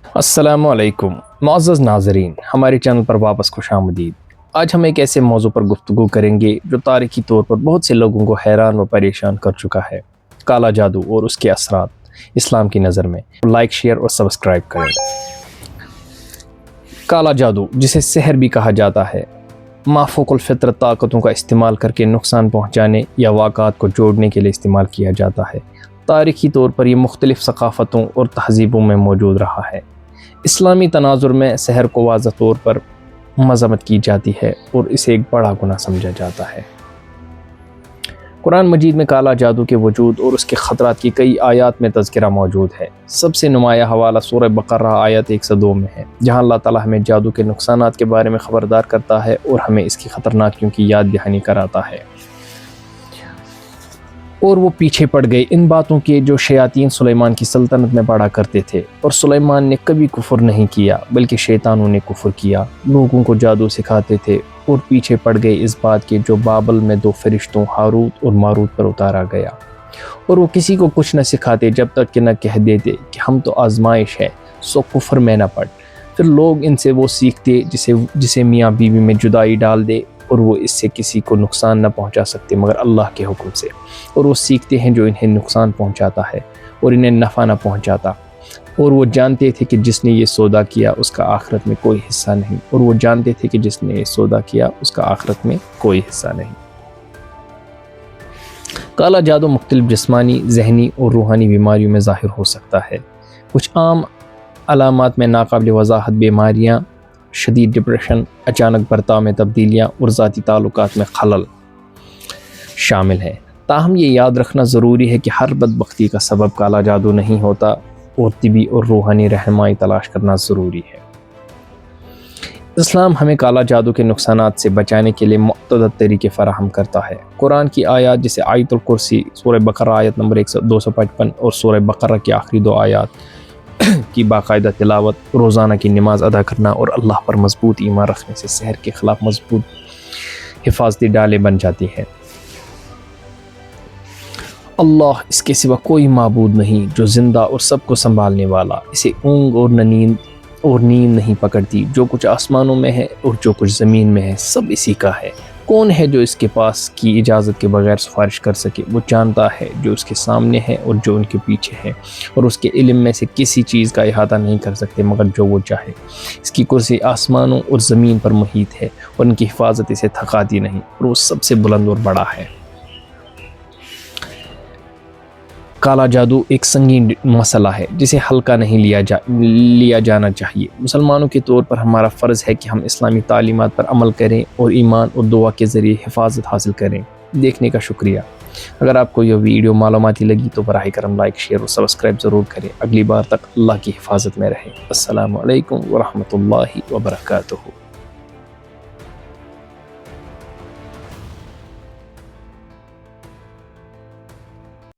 السلام علیکم معزز ناظرین، ہمارے چینل پر واپس خوش آمدید۔ آج ہم ایک ایسے موضوع پر گفتگو کریں گے جو تاریخی طور پر بہت سے لوگوں کو حیران و پریشان کر چکا ہے، کالا جادو اور اس کے اثرات اسلام کی نظر میں۔ لائک، شیئر اور سبسکرائب کریں۔ کالا جادو، جسے سحر بھی کہا جاتا ہے، مافوق الفطرت طاقتوں کا استعمال کر کے نقصان پہنچانے یا واقعات کو جوڑنے کے لیے استعمال کیا جاتا ہے۔ تاریخی طور پر یہ مختلف ثقافتوں اور تہذیبوں میں موجود رہا ہے۔ اسلامی تناظر میں سحر کو واضح طور پر مذمت کی جاتی ہے اور اسے ایک بڑا گناہ سمجھا جاتا ہے۔ قرآن مجید میں کالا جادو کے وجود اور اس کے خطرات کی کئی آیات میں تذکرہ موجود ہے۔ سب سے نمایاں حوالہ سورہ بقرہ آیت 102 میں ہے، جہاں اللہ تعالیٰ ہمیں جادو کے نقصانات کے بارے میں خبردار کرتا ہے اور ہمیں اس کی خطرناکیوں کی یاد دہانی کراتا ہے۔ اور وہ پیچھے پڑ گئے ان باتوں کے جو شیاطین سلیمان کی سلطنت میں پڑا کرتے تھے، اور سلیمان نے کبھی کفر نہیں کیا بلکہ شیطانوں نے کفر کیا، لوگوں کو جادو سکھاتے تھے، اور پیچھے پڑ گئے اس بات کے جو بابل میں 2 فرشتوں ہاروت اور ماروت پر اتارا گیا، اور وہ کسی کو کچھ نہ سکھاتے جب تک کہ نہ کہہ دیتے کہ ہم تو آزمائش ہے، سو کفر میں نہ پڑ۔ پھر لوگ ان سے وہ سیکھتے جسے میاں بیوی میں جدائی ڈال دے، اور وہ اس سے کسی کو نقصان نہ پہنچا سکتے مگر اللہ کے حکم سے، اور وہ سیکھتے ہیں جو انہیں نقصان پہنچاتا ہے اور انہیں نفع نہ پہنچاتا، اور وہ جانتے تھے کہ جس نے یہ سودا کیا اس کا آخرت میں کوئی حصہ نہیں، اور وہ جانتے تھے کہ جس نے یہ سودا کیا اس کا آخرت میں کوئی حصہ نہیں۔ کالا جادو مختلف جسمانی، ذہنی اور روحانی بیماریوں میں ظاہر ہو سکتا ہے۔ کچھ عام علامات میں ناقابل وضاحت بیماریاں، شدید ڈپریشن، اچانک برتاؤ میں تبدیلیاں اور ذاتی تعلقات میں خلل شامل ہیں۔ تاہم یہ یاد رکھنا ضروری ہے کہ ہر بدبختی کا سبب کالا جادو نہیں ہوتا، اور طبی اور روحانی رہنمائی تلاش کرنا ضروری ہے۔ اسلام ہمیں کالا جادو کے نقصانات سے بچانے کے لیے متعدد طریقے فراہم کرتا ہے۔ قرآن کی آیات جیسے آیت الکرسی، سورہ بقرہ آیت نمبر 255 اور سورہ بقرہ کی آخری 2 آیات کی باقاعدہ تلاوت، روزانہ کی نماز ادا کرنا اور اللہ پر مضبوط ایمان رکھنے سے سحر کے خلاف مضبوط حفاظتی ڈالیں بن جاتی ہیں۔ اللہ، اس کے سوا کوئی معبود نہیں جو زندہ اور سب کو سنبھالنے والا، اسے اونگ اور نیند نہیں پکڑتی، جو کچھ آسمانوں میں ہے اور جو کچھ زمین میں ہے سب اسی کا ہے۔ کون ہے جو اس کے پاس کی اجازت کے بغیر سفارش کر سکے؟ وہ جانتا ہے جو اس کے سامنے ہے اور جو ان کے پیچھے ہے، اور اس کے علم میں سے کسی چیز کا احاطہ نہیں کر سکتے مگر جو وہ چاہے۔ اس کی کرسی آسمانوں اور زمین پر محیط ہے، اور ان کی حفاظت اسے تھکاتی نہیں، اور وہ سب سے بلند اور بڑا ہے۔ کالا جادو ایک سنگین مسئلہ ہے جسے ہلکا نہیں لیا جانا چاہیے۔ مسلمانوں کے طور پر ہمارا فرض ہے کہ ہم اسلامی تعلیمات پر عمل کریں اور ایمان اور دعا کے ذریعے حفاظت حاصل کریں۔ دیکھنے کا شکریہ۔ اگر آپ کو یہ ویڈیو معلوماتی لگی تو براہ کرم لائک، شیئر اور سبسکرائب ضرور کریں۔ اگلی بار تک اللہ کی حفاظت میں رہیں۔ السلام علیکم ورحمۃ اللہ وبرکاتہ۔